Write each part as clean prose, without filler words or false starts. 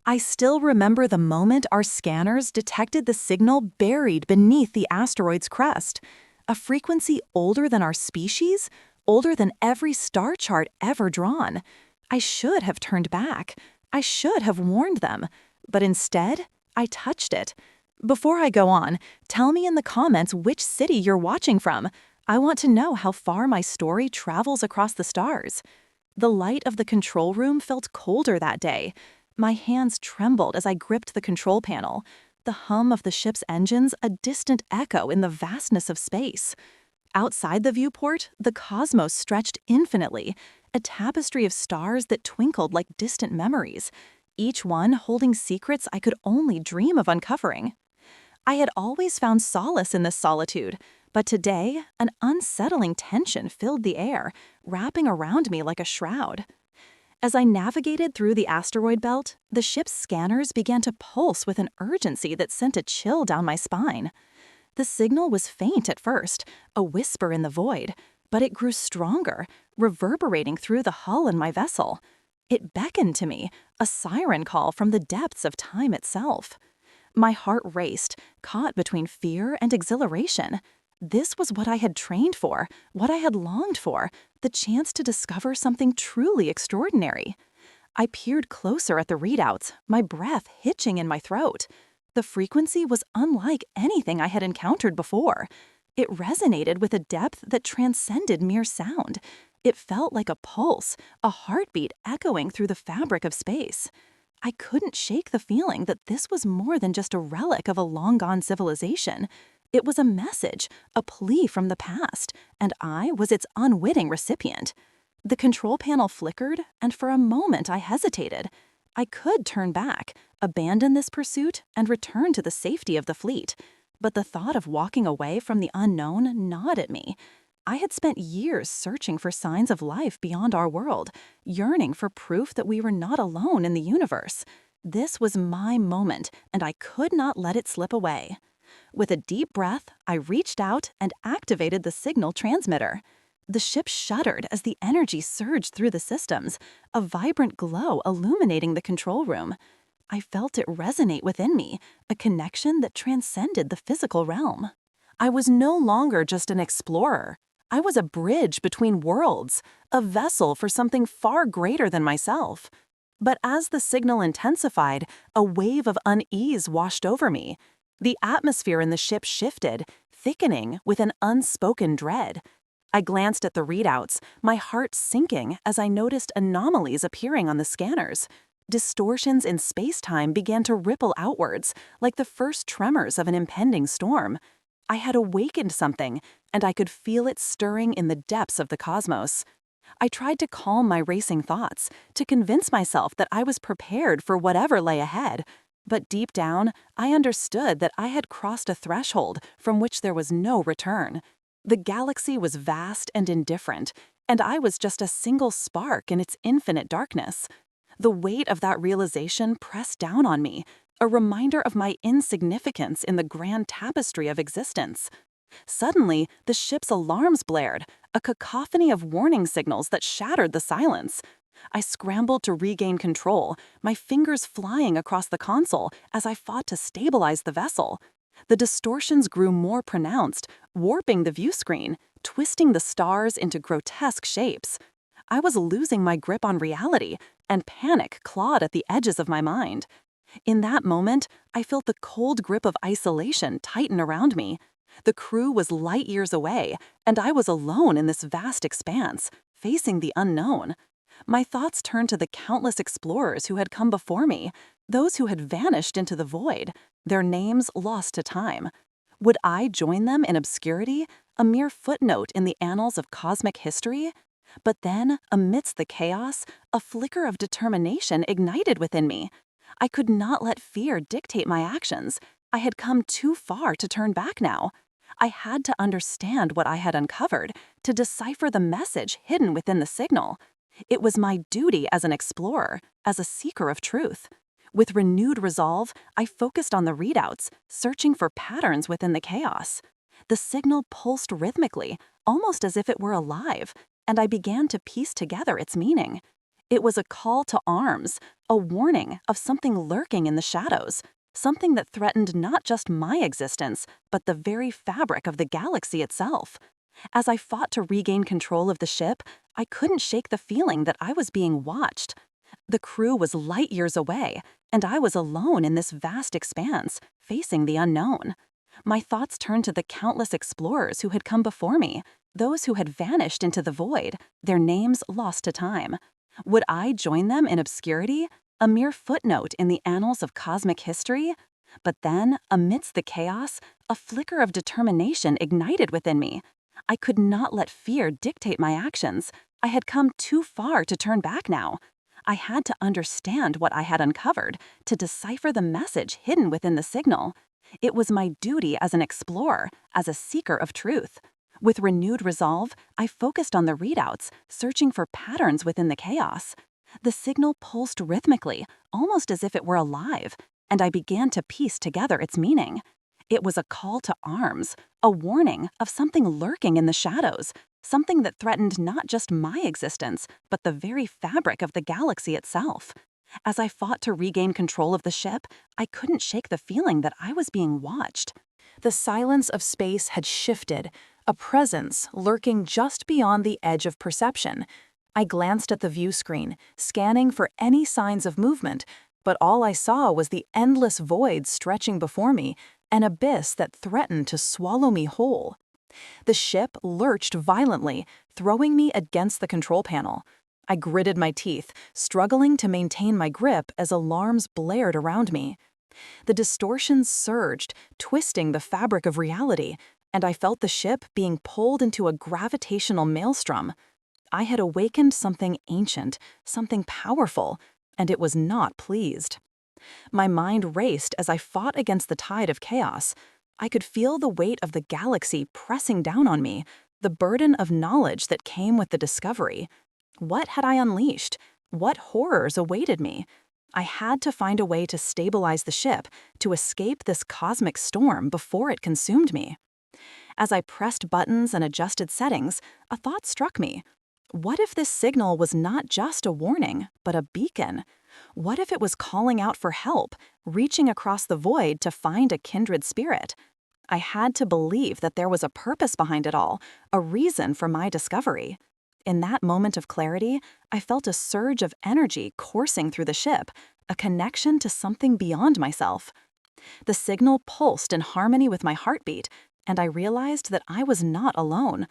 I still remember the moment our scanners detected the signal buried beneath the asteroid's crest, a frequency older than our species, older than every star chart ever drawn. I should have turned back. I should have warned them. But instead, I touched it. Before I go on, tell me in the comments which city you're watching from. I want to know how far my story travels across the stars. The light of the control room felt colder that day. My hands trembled as I gripped the control panel. The hum of the ship's engines a distant echo in the vastness of space. Outside the viewport, the cosmos stretched infinitely, a tapestry of stars that twinkled like distant memories, each one holding secrets I could only dream of uncovering. I had always found solace in this solitude, but today, an unsettling tension filled the air, wrapping around me like a shroud. As I navigated through the asteroid belt, the ship's scanners began to pulse with an urgency that sent a chill down my spine. The signal was faint at first, a whisper in the void, but it grew stronger, reverberating through the hull in my vessel. It beckoned to me, a siren call from the depths of time itself. My heart raced, caught between fear and exhilaration. This was what I had trained for, what I had longed for, the chance to discover something truly extraordinary. I peered closer at the readouts, my breath hitching in my throat. The frequency was unlike anything I had encountered before. It resonated with a depth that transcended mere sound. It felt like a pulse, a heartbeat echoing through the fabric of space. I couldn't shake the feeling that this was more than just a relic of a long-gone civilization. It was a message, a plea from the past, and I was its unwitting recipient. The control panel flickered, and for a moment I hesitated. I could turn back, abandon this pursuit, and return to the safety of the fleet. But the thought of walking away from the unknown gnawed at me. I had spent years searching for signs of life beyond our world, yearning for proof that we were not alone in the universe. This was my moment, and I could not let it slip away. With a deep breath, I reached out and activated the signal transmitter. The ship shuddered as the energy surged through the systems, a vibrant glow illuminating the control room. I felt it resonate within me, a connection that transcended the physical realm. I was no longer just an explorer. I was a bridge between worlds, a vessel for something far greater than myself. But as the signal intensified, a wave of unease washed over me. The atmosphere in the ship shifted, thickening with an unspoken dread. I glanced at the readouts, my heart sinking as I noticed anomalies appearing on the scanners. Distortions in space-time began to ripple outwards, like the first tremors of an impending storm. I had awakened something, and I could feel it stirring in the depths of the cosmos. I tried to calm my racing thoughts, to convince myself that I was prepared for whatever lay ahead. But deep down, I understood that I had crossed a threshold from which there was no return. The galaxy was vast and indifferent, and I was just a single spark in its infinite darkness. The weight of that realization pressed down on me, a reminder of my insignificance in the grand tapestry of existence. Suddenly, the ship's alarms blared, a cacophony of warning signals that shattered the silence. I scrambled to regain control, my fingers flying across the console as I fought to stabilize the vessel. The distortions grew more pronounced, warping the view screen, twisting the stars into grotesque shapes. I was losing my grip on reality, and panic clawed at the edges of my mind. In that moment, I felt the cold grip of isolation tighten around me. The crew was light years away, and I was alone in this vast expanse, facing the unknown. My thoughts turned to the countless explorers who had come before me, those who had vanished into the void, their names lost to time. Would I join them in obscurity, a mere footnote in the annals of cosmic history? But then, amidst the chaos, a flicker of determination ignited within me. I could not let fear dictate my actions. I had come too far to turn back now. I had to understand what I had uncovered, to decipher the message hidden within the signal. It was my duty as an explorer, as a seeker of truth. With renewed resolve, I focused on the readouts, searching for patterns within the chaos. The signal pulsed rhythmically, almost as if it were alive, and I began to piece together its meaning. It was a call to arms, a warning of something lurking in the shadows, something that threatened not just my existence, but the very fabric of the galaxy itself. As I fought to regain control of the ship, I couldn't shake the feeling that I was being watched. The crew was light years away, and I was alone in this vast expanse, facing the unknown. My thoughts turned to the countless explorers who had come before me, those who had vanished into the void, their names lost to time. Would I join them in obscurity, a mere footnote in the annals of cosmic history? But then, amidst the chaos, a flicker of determination ignited within me. I could not let fear dictate my actions. I had come too far to turn back now. I had to understand what I had uncovered, to decipher the message hidden within the signal. It was my duty as an explorer, as a seeker of truth. With renewed resolve, I focused on the readouts, searching for patterns within the chaos. The signal pulsed rhythmically, almost as if it were alive, and I began to piece together its meaning. It was a call to arms, a warning of something lurking in the shadows, something that threatened not just my existence, but the very fabric of the galaxy itself. As I fought to regain control of the ship, I couldn't shake the feeling that I was being watched. The silence of space had shifted, a presence lurking just beyond the edge of perception. I glanced at the view screen, scanning for any signs of movement, but all I saw was the endless void stretching before me, an abyss that threatened to swallow me whole. The ship lurched violently, throwing me against the control panel. I gritted my teeth, struggling to maintain my grip as alarms blared around me. The distortions surged, twisting the fabric of reality, and I felt the ship being pulled into a gravitational maelstrom. I had awakened something ancient, something powerful, and it was not pleased. My mind raced as I fought against the tide of chaos. I could feel the weight of the galaxy pressing down on me, the burden of knowledge that came with the discovery. What had I unleashed? What horrors awaited me? I had to find a way to stabilize the ship, to escape this cosmic storm before it consumed me. As I pressed buttons and adjusted settings, a thought struck me. What if this signal was not just a warning, but a beacon? What if it was calling out for help, reaching across the void to find a kindred spirit? I had to believe that there was a purpose behind it all, a reason for my discovery. In that moment of clarity, I felt a surge of energy coursing through the ship, a connection to something beyond myself. The signal pulsed in harmony with my heartbeat, and I realized that I was not alone.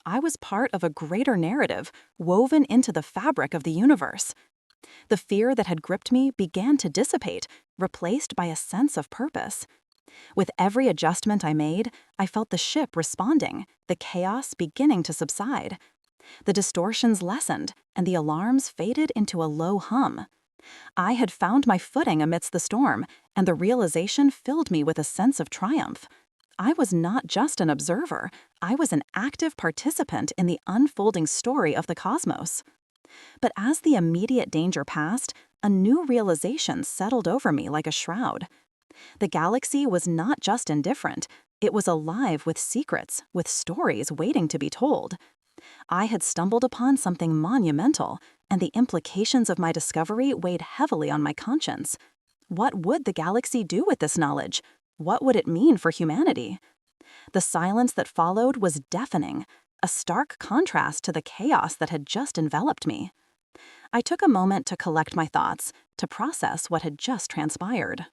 I was part of a greater narrative, woven into the fabric of the universe. The fear that had gripped me began to dissipate, replaced by a sense of purpose. With every adjustment I made, I felt the ship responding, the chaos beginning to subside. The distortions lessened, and the alarms faded into a low hum. I had found my footing amidst the storm, and the realization filled me with a sense of triumph. I was not just an observer, I was an active participant in the unfolding story of the cosmos. But as the immediate danger passed, a new realization settled over me like a shroud. The galaxy was not just indifferent, it was alive with secrets, with stories waiting to be told. I had stumbled upon something monumental, and the implications of my discovery weighed heavily on my conscience. What would the galaxy do with this knowledge? What would it mean for humanity? The silence that followed was deafening, a stark contrast to the chaos that had just enveloped me. I took a moment to collect my thoughts, to process what had just transpired.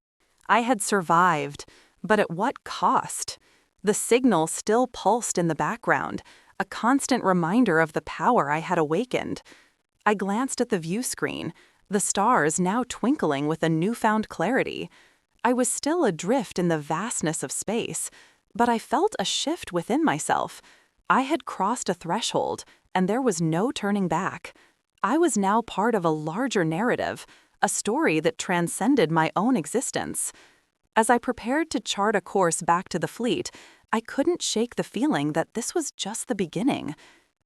I had survived, but at what cost? The signal still pulsed in the background, a constant reminder of the power I had awakened. I glanced at the view screen, the stars now twinkling with a newfound clarity. I was still adrift in the vastness of space, but I felt a shift within myself. I had crossed a threshold, and there was no turning back. I was now part of a larger narrative, a story that transcended my own existence. As I prepared to chart a course back to the fleet, I couldn't shake the feeling that this was just the beginning.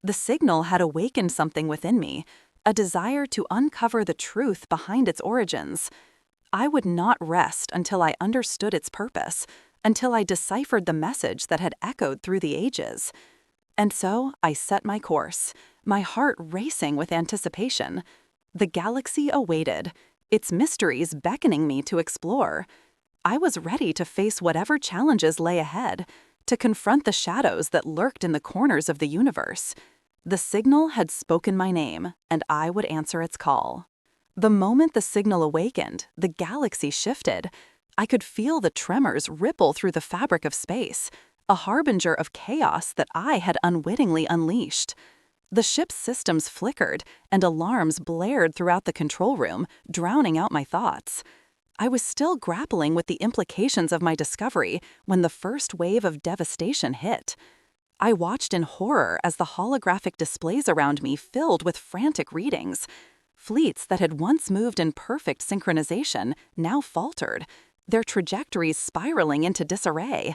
The signal had awakened something within me, a desire to uncover the truth behind its origins. I would not rest until I understood its purpose, until I deciphered the message that had echoed through the ages. And so I set my course, my heart racing with anticipation. The galaxy awaited, its mysteries beckoning me to explore. I was ready to face whatever challenges lay ahead, to confront the shadows that lurked in the corners of the universe. The signal had spoken my name, and I would answer its call. The moment the signal awakened, the galaxy shifted. I could feel the tremors ripple through the fabric of space, a harbinger of chaos that I had unwittingly unleashed. The ship's systems flickered, and alarms blared throughout the control room, drowning out my thoughts. I was still grappling with the implications of my discovery when the first wave of devastation hit. I watched in horror as the holographic displays around me filled with frantic readings. Fleets that had once moved in perfect synchronization now faltered, their trajectories spiraling into disarray.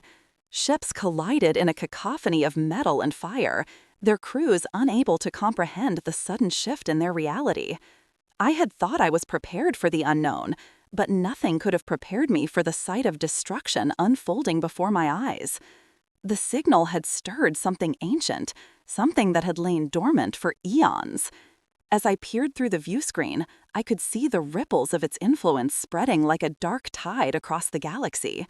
Ships collided in a cacophony of metal and fire, their crews unable to comprehend the sudden shift in their reality. I had thought I was prepared for the unknown, but nothing could have prepared me for the sight of destruction unfolding before my eyes. The signal had stirred something ancient, something that had lain dormant for eons. As I peered through the viewscreen, I could see the ripples of its influence spreading like a dark tide across the galaxy.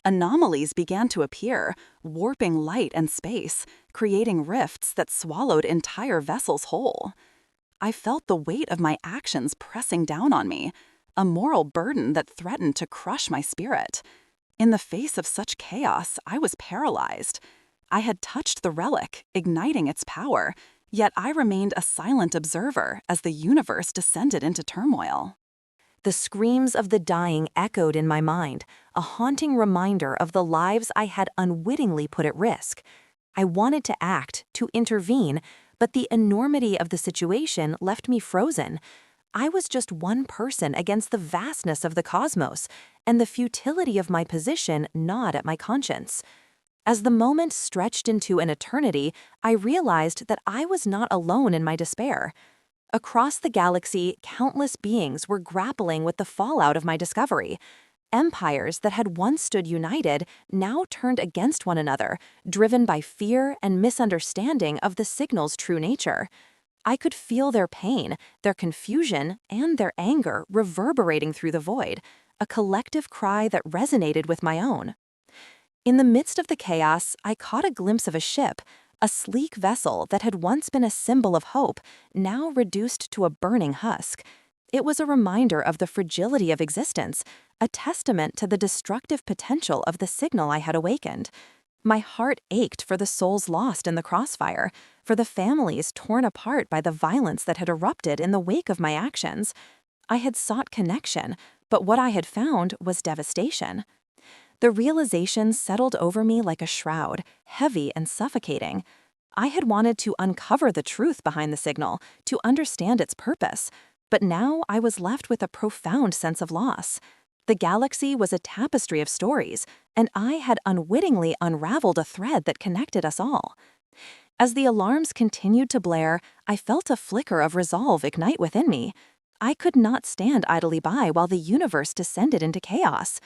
Anomalies began to appear, warping light and space, creating rifts that swallowed entire vessels whole. I felt the weight of my actions pressing down on me, a moral burden that threatened to crush my spirit. In the face of such chaos, I was paralyzed. I had touched the relic, igniting its power, yet I remained a silent observer as the universe descended into turmoil. The screams of the dying echoed in my mind, a haunting reminder of the lives I had unwittingly put at risk. I wanted to act, to intervene, but the enormity of the situation left me frozen. I was just one person against the vastness of the cosmos, and the futility of my position gnawed at my conscience. As the moment stretched into an eternity, I realized that I was not alone in my despair. Across the galaxy, countless beings were grappling with the fallout of my discovery. Empires that had once stood united now turned against one another, driven by fear and misunderstanding of the signal's true nature. I could feel their pain, their confusion, and their anger reverberating through the void, a collective cry that resonated with my own. In the midst of the chaos, I caught a glimpse of a ship, a sleek vessel that had once been a symbol of hope, now reduced to a burning husk. It was a reminder of the fragility of existence, a testament to the destructive potential of the signal I had awakened. My heart ached for the souls lost in the crossfire, for the families torn apart by the violence that had erupted in the wake of my actions. I had sought connection, but what I had found was devastation. The realization settled over me like a shroud, heavy and suffocating. I had wanted to uncover the truth behind the signal, to understand its purpose, but now I was left with a profound sense of loss. The galaxy was a tapestry of stories, and I had unwittingly unraveled a thread that connected us all. As the alarms continued to blare, I felt a flicker of resolve ignite within me. I could not stand idly by while the universe descended into chaos.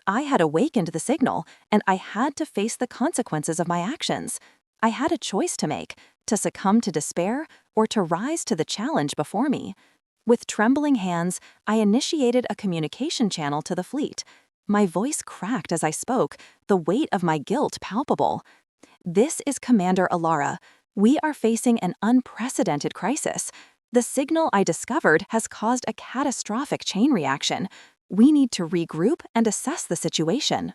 I had awakened the signal, and I had to face the consequences of my actions. I had a choice to make, to succumb to despair or to rise to the challenge before me. With trembling hands, I initiated a communication channel to the fleet. My voice cracked as I spoke, the weight of my guilt palpable. "This is Commander Alara. We are facing an unprecedented crisis. The signal I discovered has caused a catastrophic chain reaction. We need to regroup and assess the situation."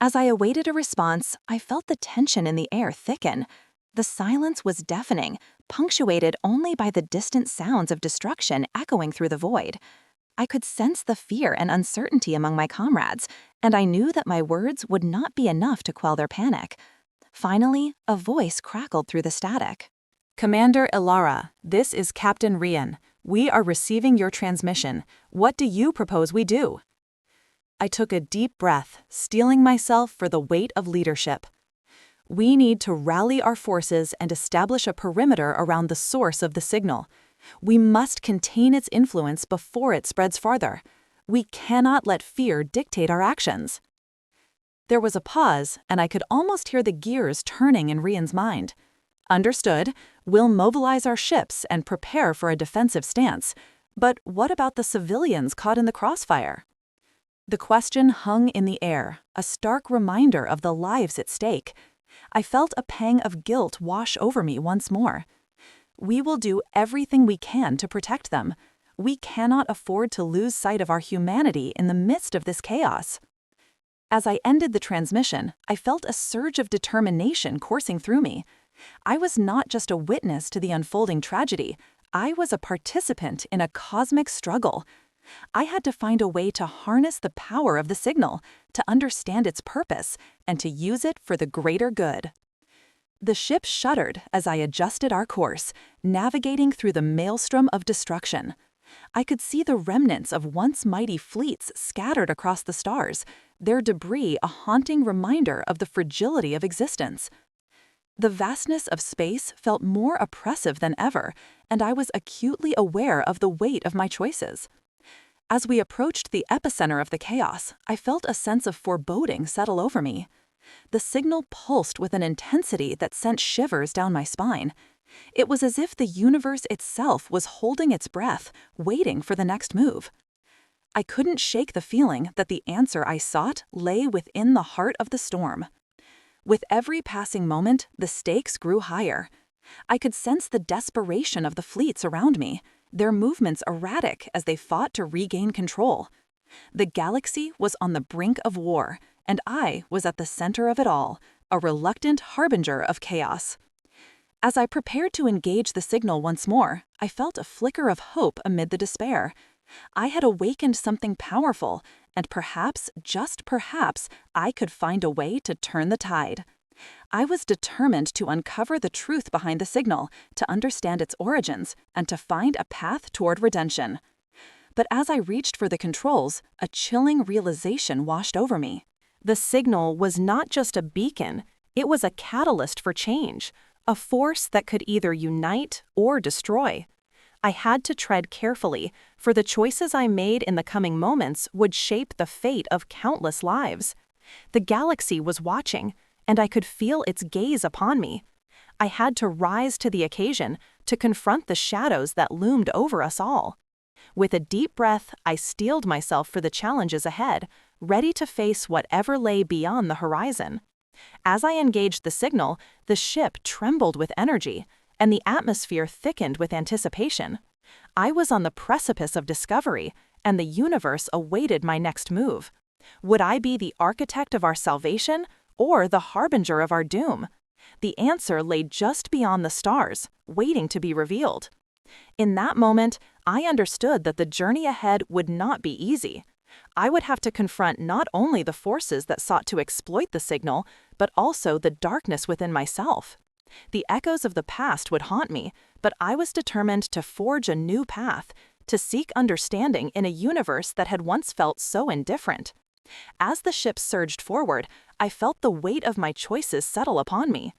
As I awaited a response, I felt the tension in the air thicken. The silence was deafening, punctuated only by the distant sounds of destruction echoing through the void. I could sense the fear and uncertainty among my comrades, and I knew that my words would not be enough to quell their panic. Finally, a voice crackled through the static. "Commander Alara, this is Captain Rian. We are receiving your transmission. What do you propose we do?" I took a deep breath, steeling myself for the weight of leadership. "We need to rally our forces and establish a perimeter around the source of the signal. We must contain its influence before it spreads farther. We cannot let fear dictate our actions." There was a pause, and I could almost hear the gears turning in Rian's mind. "Understood. We'll mobilize our ships and prepare for a defensive stance. But what about the civilians caught in the crossfire? The question hung in the air, a stark reminder of the lives at stake. I felt a pang of guilt wash over me once more. We will do everything we can to protect them. We cannot afford to lose sight of our humanity in the midst of this chaos. As I ended the transmission, I felt a surge of determination coursing through me. I was not just a witness to the unfolding tragedy, I was a participant in a cosmic struggle. I had to find a way to harness the power of the signal, to understand its purpose, and to use it for the greater good. The ship shuddered as I adjusted our course, navigating through the maelstrom of destruction. I could see the remnants of once mighty fleets scattered across the stars, their debris a haunting reminder of the fragility of existence. The vastness of space felt more oppressive than ever, and I was acutely aware of the weight of my choices. As we approached the epicenter of the chaos, I felt a sense of foreboding settle over me. The signal pulsed with an intensity that sent shivers down my spine. It was as if the universe itself was holding its breath, waiting for the next move. I couldn't shake the feeling that the answer I sought lay within the heart of the storm. With every passing moment, the stakes grew higher. I could sense the desperation of the fleets around me, their movements erratic as they fought to regain control. The galaxy was on the brink of war, and I was at the center of it all, a reluctant harbinger of chaos. As I prepared to engage the signal once more, I felt a flicker of hope amid the despair. I had awakened something powerful, and perhaps, just perhaps, I could find a way to turn the tide. I was determined to uncover the truth behind the signal, to understand its origins, and to find a path toward redemption. But as I reached for the controls, a chilling realization washed over me. The signal was not just a beacon, it was a catalyst for change, a force that could either unite or destroy. I had to tread carefully, for the choices I made in the coming moments would shape the fate of countless lives. The galaxy was watching, and I could feel its gaze upon me. I had to rise to the occasion, to confront the shadows that loomed over us all. With a deep breath, I steeled myself for the challenges ahead, ready to face whatever lay beyond the horizon. As I engaged the signal, the ship trembled with energy, and the atmosphere thickened with anticipation. I was on the precipice of discovery, and the universe awaited my next move. Would I be the architect of our salvation, or the harbinger of our doom? The answer lay just beyond the stars, waiting to be revealed. In that moment, I understood that the journey ahead would not be easy. I would have to confront not only the forces that sought to exploit the signal, but also the darkness within myself. The echoes of the past would haunt me, but I was determined to forge a new path, to seek understanding in a universe that had once felt so indifferent. As the ship surged forward, I felt the weight of my choices settle upon me.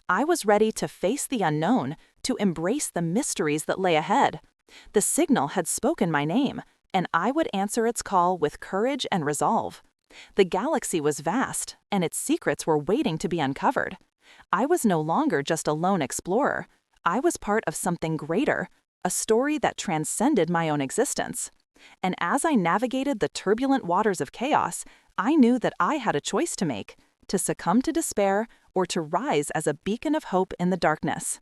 I was ready to face the unknown, to embrace the mysteries that lay ahead. The signal had spoken my name, and I would answer its call with courage and resolve. The galaxy was vast, and its secrets were waiting to be uncovered. I was no longer just a lone explorer. I was part of something greater, a story that transcended my own existence. And as I navigated the turbulent waters of chaos, I knew that I had a choice to make, to succumb to despair or to rise as a beacon of hope in the darkness.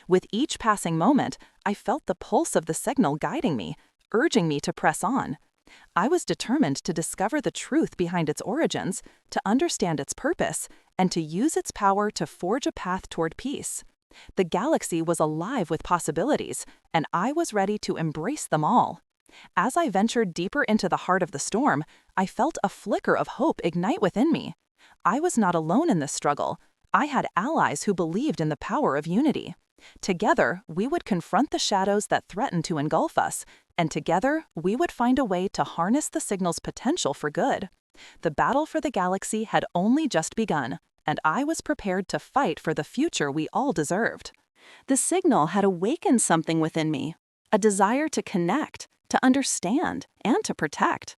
With each passing moment, I felt the pulse of the signal guiding me, urging me to press on. I was determined to discover the truth behind its origins, to understand its purpose, and to use its power to forge a path toward peace. The galaxy was alive with possibilities, and I was ready to embrace them all. As I ventured deeper into the heart of the storm, I felt a flicker of hope ignite within me. I was not alone in this struggle. I had allies who believed in the power of unity. Together, we would confront the shadows that threatened to engulf us, and together, we would find a way to harness the signal's potential for good. The battle for the galaxy had only just begun, and I was prepared to fight for the future we all deserved. The signal had awakened something within me, a desire to connect, to understand, and to protect.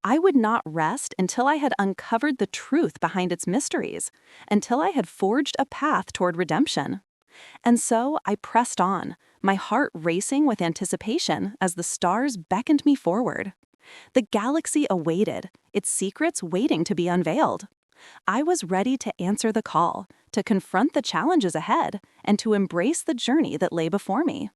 I would not rest until I had uncovered the truth behind its mysteries, until I had forged a path toward redemption. And so I pressed on, my heart racing with anticipation as the stars beckoned me forward. The galaxy awaited, its secrets waiting to be unveiled. I was ready to answer the call, to confront the challenges ahead, and to embrace the journey that lay before me.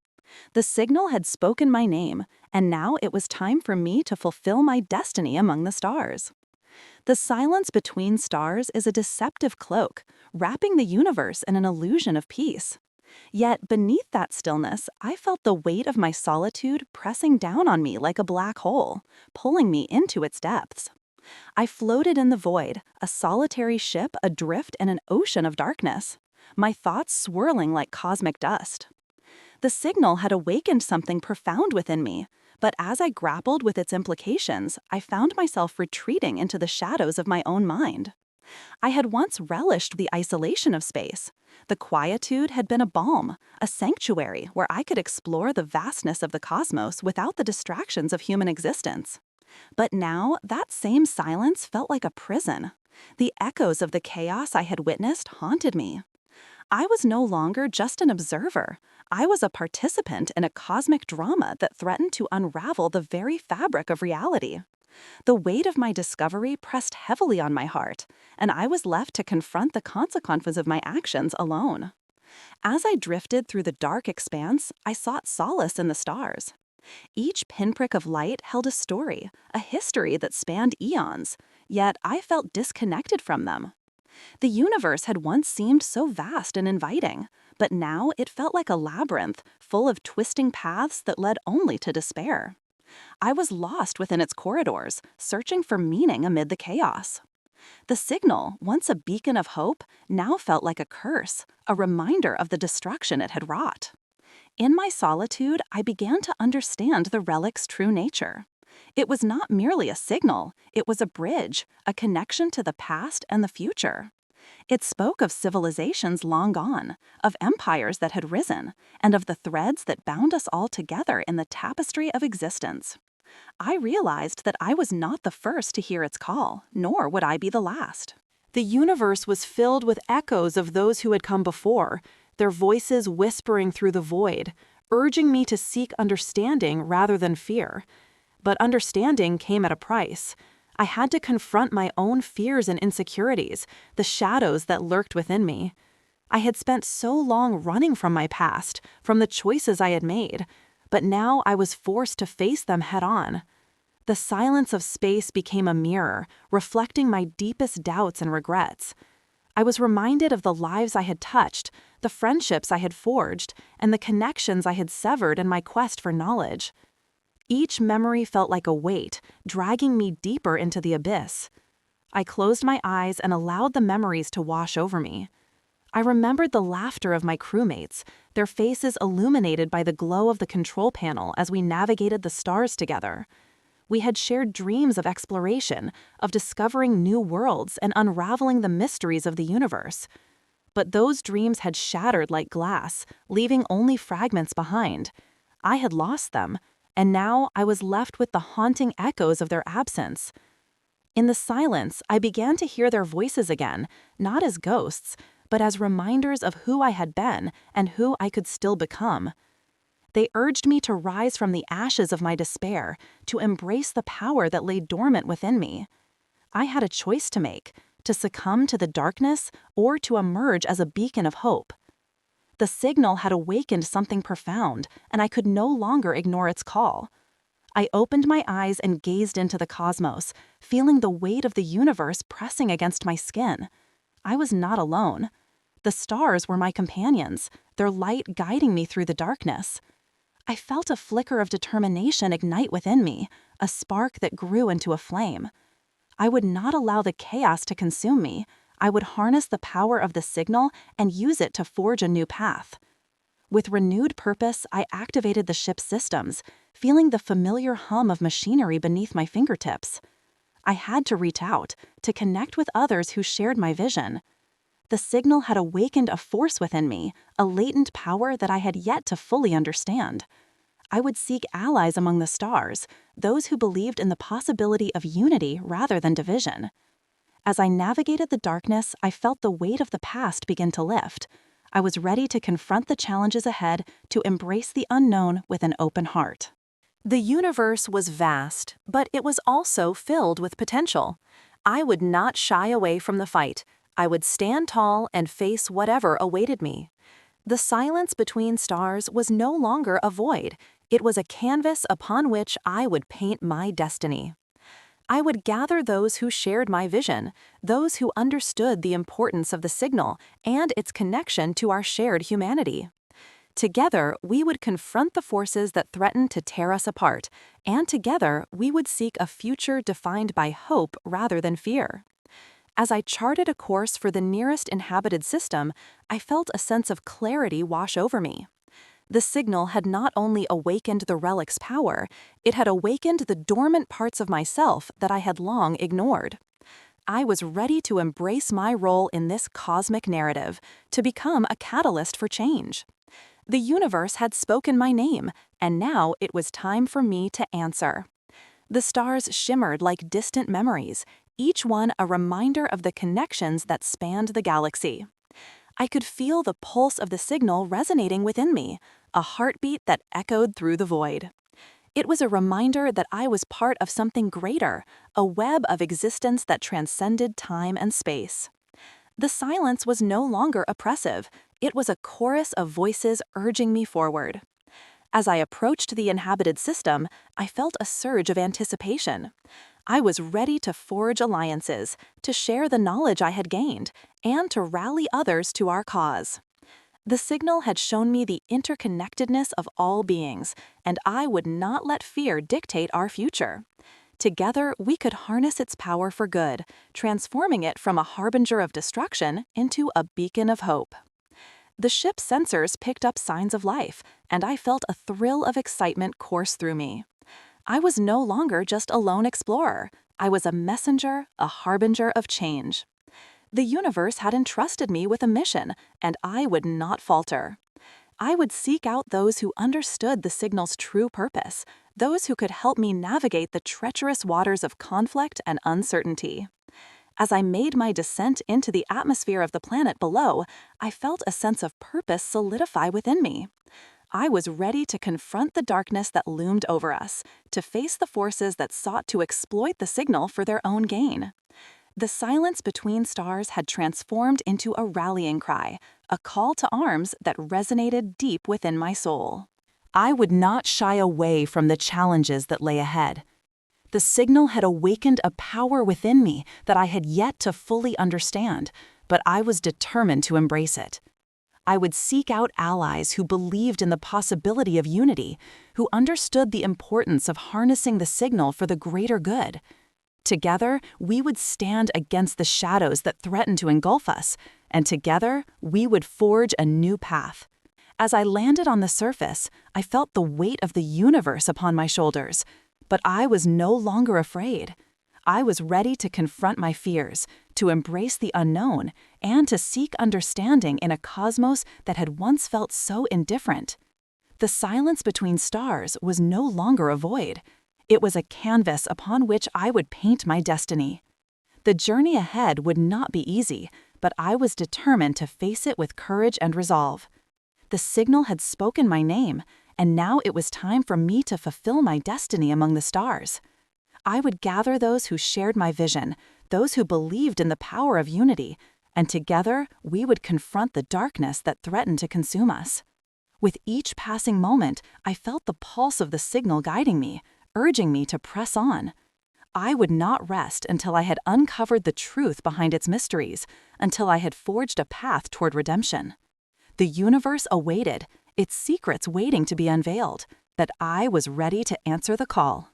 The signal had spoken my name, and now it was time for me to fulfill my destiny among the stars. The silence between stars is a deceptive cloak, wrapping the universe in an illusion of peace. Yet beneath that stillness, I felt the weight of my solitude pressing down on me like a black hole, pulling me into its depths. I floated in the void, a solitary ship adrift in an ocean of darkness, my thoughts swirling like cosmic dust. The signal had awakened something profound within me, but as I grappled with its implications, I found myself retreating into the shadows of my own mind. I had once relished the isolation of space. The quietude had been a balm, a sanctuary where I could explore the vastness of the cosmos without the distractions of human existence. But now, that same silence felt like a prison. The echoes of the chaos I had witnessed haunted me. I was no longer just an observer. I was a participant in a cosmic drama that threatened to unravel the very fabric of reality. The weight of my discovery pressed heavily on my heart, and I was left to confront the consequences of my actions alone. As I drifted through the dark expanse, I sought solace in the stars. Each pinprick of light held a story, a history that spanned eons, yet I felt disconnected from them. The universe had once seemed so vast and inviting, but now it felt like a labyrinth full of twisting paths that led only to despair. I was lost within its corridors, searching for meaning amid the chaos. The signal, once a beacon of hope, now felt like a curse, a reminder of the destruction it had wrought. In my solitude, I began to understand the relic's true nature. It was not merely a signal, it was a bridge, a connection to the past and the future. It spoke of civilizations long gone, of empires that had risen, and of the threads that bound us all together in the tapestry of existence. I realized that I was not the first to hear its call, nor would I be the last. The universe was filled with echoes of those who had come before, their voices whispering through the void, urging me to seek understanding rather than fear. But understanding came at a price. I had to confront my own fears and insecurities, the shadows that lurked within me. I had spent so long running from my past, from the choices I had made, but now I was forced to face them head-on. The silence of space became a mirror, reflecting my deepest doubts and regrets. I was reminded of the lives I had touched, the friendships I had forged, and the connections I had severed in my quest for knowledge. Each memory felt like a weight, dragging me deeper into the abyss. I closed my eyes and allowed the memories to wash over me. I remembered the laughter of my crewmates, their faces illuminated by the glow of the control panel as we navigated the stars together. We had shared dreams of exploration, of discovering new worlds and unraveling the mysteries of the universe. But those dreams had shattered like glass, leaving only fragments behind. I had lost them, and now I was left with the haunting echoes of their absence. In the silence, I began to hear their voices again, not as ghosts, but as reminders of who I had been and who I could still become. They urged me to rise from the ashes of my despair, to embrace the power that lay dormant within me. I had a choice to make, to succumb to the darkness or to emerge as a beacon of hope. The signal had awakened something profound, and I could no longer ignore its call. I opened my eyes and gazed into the cosmos, feeling the weight of the universe pressing against my skin. I was not alone. The stars were my companions, their light guiding me through the darkness. I felt a flicker of determination ignite within me, a spark that grew into a flame. I would not allow the chaos to consume me. I would harness the power of the signal and use it to forge a new path. With renewed purpose, I activated the ship's systems, feeling the familiar hum of machinery beneath my fingertips. I had to reach out, to connect with others who shared my vision. The signal had awakened a force within me, a latent power that I had yet to fully understand. I would seek allies among the stars, those who believed in the possibility of unity rather than division. As I navigated the darkness, I felt the weight of the past begin to lift. I was ready to confront the challenges ahead, to embrace the unknown with an open heart. The universe was vast, but it was also filled with potential. I would not shy away from the fight. I would stand tall and face whatever awaited me. The silence between stars was no longer a void. It was a canvas upon which I would paint my destiny. I would gather those who shared my vision, those who understood the importance of the signal and its connection to our shared humanity. Together, we would confront the forces that threatened to tear us apart, and together, we would seek a future defined by hope rather than fear. As I charted a course for the nearest inhabited system, I felt a sense of clarity wash over me. The signal had not only awakened the relic's power, it had awakened the dormant parts of myself that I had long ignored. I was ready to embrace my role in this cosmic narrative, to become a catalyst for change. The universe had spoken my name, and now it was time for me to answer. The stars shimmered like distant memories, each one a reminder of the connections that spanned the galaxy. I could feel the pulse of the signal resonating within me, a heartbeat that echoed through the void. It was a reminder that I was part of something greater, a web of existence that transcended time and space. The silence was no longer oppressive. It was a chorus of voices urging me forward. As I approached the inhabited system, I felt a surge of anticipation. I was ready to forge alliances, to share the knowledge I had gained, and to rally others to our cause. The signal had shown me the interconnectedness of all beings, and I would not let fear dictate our future. Together, we could harness its power for good, transforming it from a harbinger of destruction into a beacon of hope. The ship's sensors picked up signs of life, and I felt a thrill of excitement course through me. I was no longer just a lone explorer. I was a messenger, a harbinger of change. The universe had entrusted me with a mission, and I would not falter. I would seek out those who understood the signal's true purpose, those who could help me navigate the treacherous waters of conflict and uncertainty. As I made my descent into the atmosphere of the planet below, I felt a sense of purpose solidify within me. I was ready to confront the darkness that loomed over us, to face the forces that sought to exploit the signal for their own gain. The silence between stars had transformed into a rallying cry, a call to arms that resonated deep within my soul. I would not shy away from the challenges that lay ahead. The signal had awakened a power within me that I had yet to fully understand, but I was determined to embrace it. I would seek out allies who believed in the possibility of unity, who understood the importance of harnessing the signal for the greater good. Together, we would stand against the shadows that threatened to engulf us, and together, we would forge a new path. As I landed on the surface, I felt the weight of the universe upon my shoulders, but I was no longer afraid. I was ready to confront my fears, to embrace the unknown, and to seek understanding in a cosmos that had once felt so indifferent. The silence between stars was no longer a void. It was a canvas upon which I would paint my destiny. The journey ahead would not be easy, but I was determined to face it with courage and resolve. The signal had spoken my name, and now it was time for me to fulfill my destiny among the stars. I would gather those who shared my vision, those who believed in the power of unity, and together we would confront the darkness that threatened to consume us. With each passing moment, I felt the pulse of the signal guiding me, urging me to press on. I would not rest until I had uncovered the truth behind its mysteries, until I had forged a path toward redemption. The universe awaited, its secrets waiting to be unveiled, but I was ready to answer the call.